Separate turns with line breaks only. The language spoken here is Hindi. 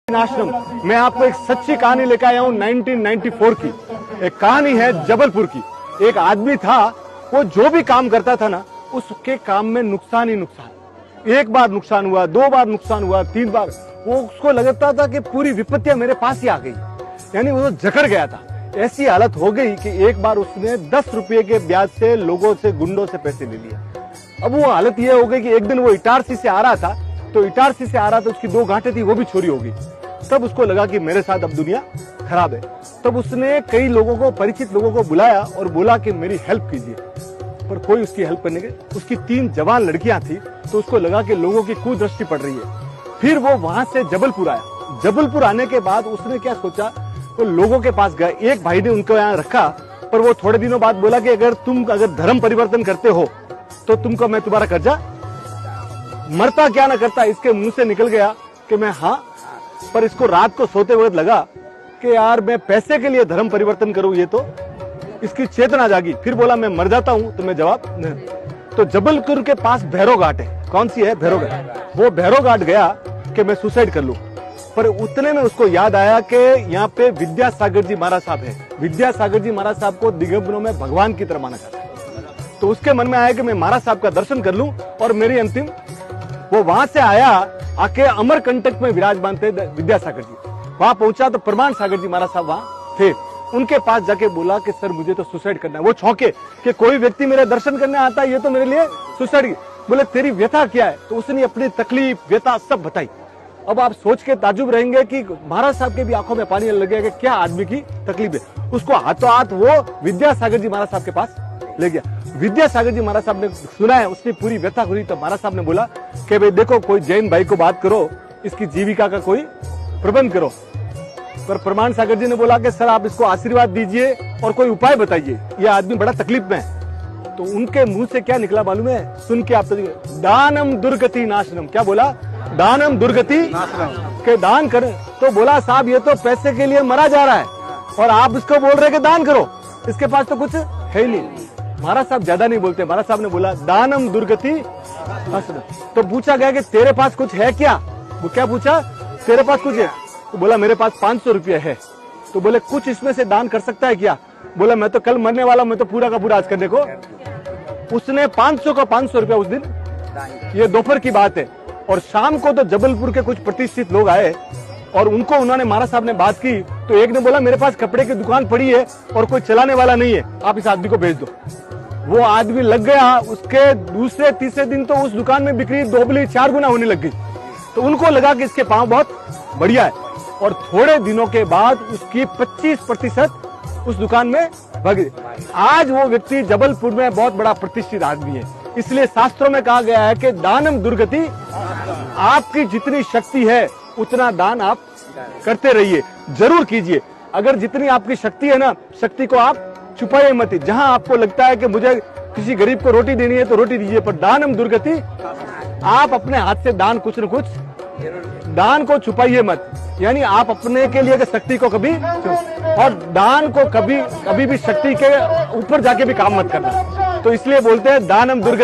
आश्रम। मैं आपको एक सच्ची कहानी लेकर आया हूँ 1994 की। एक कहानी है जबलपुर की। एक आदमी था, वो जो भी काम करता था ना, उसके काम में नुकसान ही नुकसान। एक बार नुकसान हुआ, 2 बार नुकसान हुआ, 3 बार। वो उसको लगता था कि पूरी विपत्तियां मेरे पास ही आ गई, यानी वो जकड़ गया था। ऐसी हालत हो गई कि एक बार उसने 10 रुपये के ब्याज से लोगों से, गुंडों से पैसे ले लिए। अब वो हालत ये हो गई कि एक दिन वो इटारसी से आ रहा था, तो इटारसी से आ रहा था, उसकी 2 गांठें थी, वो भी चोरी हो गई। तब उसको लगा कि मेरे साथ अब दुनिया खराब है। तब उसने कई लोगों को, परिचित लोगों को बुलाया और बोला कि मेरी हेल्प कीजिए, पर कोई उसकी हेल्प करने के। उसकी 3 जवान लड़कियां थी, तो उसको लगा कि लोगों की कुदृष्टि पड़ रही है। फिर वो वहां से जबलपुर आया। जबलपुर आने के बाद उसने क्या सोचा, वो लोगों के पास गया। एक भाई ने उनको यहाँ रखा, पर वो थोड़े दिनों बाद बोला कि अगर तुम धर्म परिवर्तन करते हो तो तुमको मैं तुम्हारा कर्जा, मरता क्या ना करता। इसके मुंह से निकल गया कि मैं हाँ, पर इसको रात को सोते वक्त लगा कि यार मैं पैसे के लिए धर्म परिवर्तन करूं, ये तो इसकी चेतना जागी। फिर बोला मैं मर जाता हूं तो मैं जवाब नहीं। तो जबलपुर के पास भैरव घाट है। कौन सी है? भैरव घाट। वो भैरव घाट गया कि मैं सुसाइड कर लूं, पर उतने में उसको याद आया कि यहाँ पे विद्यासागर जी महाराज साहब है। विद्यासागर जी महाराज साहब को दिगंबरों में भगवान की तरह माना जाता है। तो उसके मन में आया कि मैं महाराज साहब का दर्शन कर लूं और मेरी अंतिम। वो वहां से आया, आके अमरकंटक में विराजमान थे विद्यासागर जी। वहां पहुंचा तो प्रमाण सागर जी महाराज साहब वहां थे। उनके पास जाके बोला कि सर मुझे तो सुसाइड करना है। वो चौंके कि कोई व्यक्ति मेरे दर्शन करने आता है, ये तो मेरे लिए सुसाइड। बोले तेरी व्यथा क्या है? तो उसने अपनी तकलीफ, व्यथा सब बताई। अब आप सोच के ताजुब रहेंगे कि महाराज साहब के भी आंखों में पानी लग गया कि क्या आदमी की तकलीफ है। उसको हाथों हाथ वो विद्यासागर जी महाराज साहब के पास ले गया। विद्यासागर जी महाराज साहब ने सुना है, उसने पूरी व्यथा हुई। तो महाराज साहब ने बोला कि भाई देखो, कोई जैन भाई को बात करो, इसकी जीविका का कोई प्रबंध करो। पर प्रमाण सागर जी ने बोला कि सर आप इसको आशीर्वाद दीजिए और कोई उपाय बताइए, यह आदमी बड़ा तकलीफ में है। तो उनके मुंह से क्या निकला मालूम है? सुन के आप तो, दानम दुर्गति नाशनम। क्या बोला? दानम दुर्गति नाशनम, के दान करें। तो बोला साहब ये तो पैसे के लिए मरा जा रहा है और आप इसको बोल रहे कि दान करो, इसके पास तो कुछ है ही नहीं। महाराज साहब ज्यादा नहीं बोलते। महाराज साहब ने बोला दानम दुर्गति नाशनम। तो पूछा गया कि तेरे पास कुछ है क्या? वो क्या पूछा? तेरे पास कुछ है? तो बोला मेरे पास 500 रुपये है। तो बोले कुछ इसमें से दान कर सकता है क्या? बोला मैं तो कल मरने वाला, मैं तो पूरा का पूरा आज करने को। उसने 500 का 500 रुपया उस दिन, ये दोपहर की बात है। और शाम को तो जबलपुर के कुछ प्रतिष्ठित लोग आए और उनको उन्होंने, महाराज साहब ने बात की। तो एक ने बोला मेरे पास कपड़े की दुकान पड़ी है और कोई चलाने वाला नहीं है, आप इस आदमी को भेज दो। वो आदमी लग गया। उसके दूसरे तीसरे दिन तो उस दुकान में बिक्री 2 4 गुना होने लग गई। तो उनको लगा कि इसके पांव बहुत बढ़िया है। और थोड़े दिनों के बाद उसकी 25% उस दुकान में भाग गई। आज वो व्यक्ति जबलपुर में बहुत बड़ा प्रतिष्ठित आदमी है। इसलिए शास्त्रों में कहा गया है कि दानम दुर्गति, आपकी जितनी शक्ति है उतना दान आप करते रहिए, जरूर कीजिए। अगर जितनी आपकी शक्ति है ना, शक्ति को आप छुपाइए मत। जहां आपको लगता है कि मुझे किसी गरीब को रोटी देनी है तो रोटी दीजिए, पर दानम दुर्गति, आप अपने हाथ से दान कुछ न कुछ, दान को छुपाइए मत। यानी आप अपने के लिए शक्ति को कभी, और दान को कभी भी शक्ति के ऊपर जाके भी काम मत करना। तो इसलिए बोलते हैं दानम दुर्गति।